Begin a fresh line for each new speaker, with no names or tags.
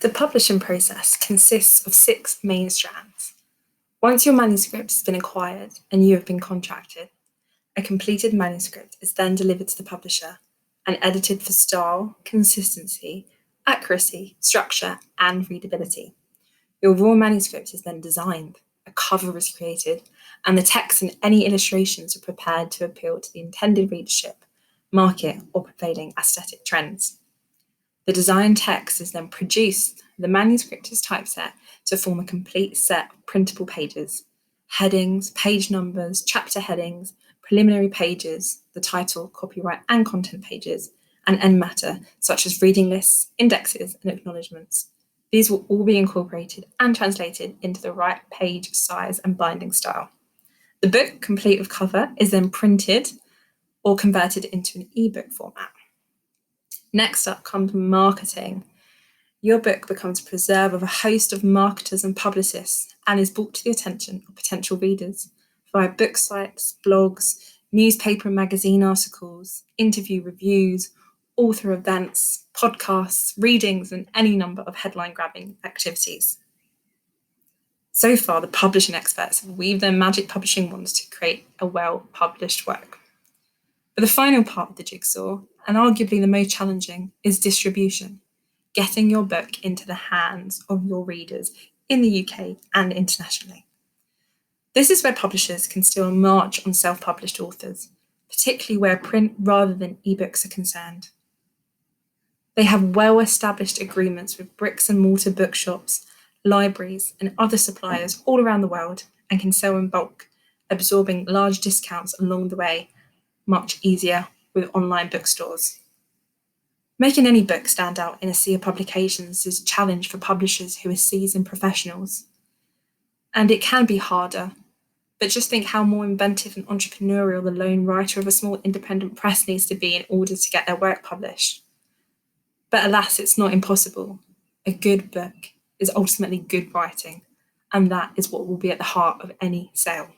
The publishing process consists of 6 main strands. Once your manuscript has been acquired and you have been contracted, a completed manuscript is then delivered to the publisher and edited for style, consistency, accuracy, structure, and readability. Your raw manuscript is then designed, a cover is created, and the text and any illustrations are prepared to appeal to the intended readership, market, or prevailing aesthetic trends. The designed text is then produced, the manuscript is typeset to form a complete set of printable pages, headings, page numbers, chapter headings, preliminary pages, the title, copyright, and content pages, and end matter, such as reading lists, indexes, and acknowledgements. These will all be incorporated and translated into the right page size and binding style. The book, complete with cover, is then printed or converted into an ebook format. Next up comes marketing. Your book becomes a preserve of a host of marketers and publicists and is brought to the attention of potential readers via book sites, blogs, newspaper and magazine articles, interview reviews, author events, podcasts, readings, and any number of headline-grabbing activities. So far, the publishing experts have weaved their magic publishing wands to create a well-published work. But the final part of the jigsaw, and arguably the most challenging, is distribution, getting your book into the hands of your readers in the UK and internationally. This is where publishers can still march on self-published authors, particularly where print rather than ebooks are concerned. They have well-established agreements with bricks and mortar bookshops, libraries, and other suppliers all around the world and can sell in bulk, absorbing large discounts along the way, much easier with online bookstores. Making any book stand out in a sea of publications is a challenge for publishers who are seasoned professionals. And it can be harder, but just think how more inventive and entrepreneurial the lone writer of a small independent press needs to be in order to get their work published. But alas, it's not impossible. A good book is ultimately good writing, and that is what will be at the heart of any sale.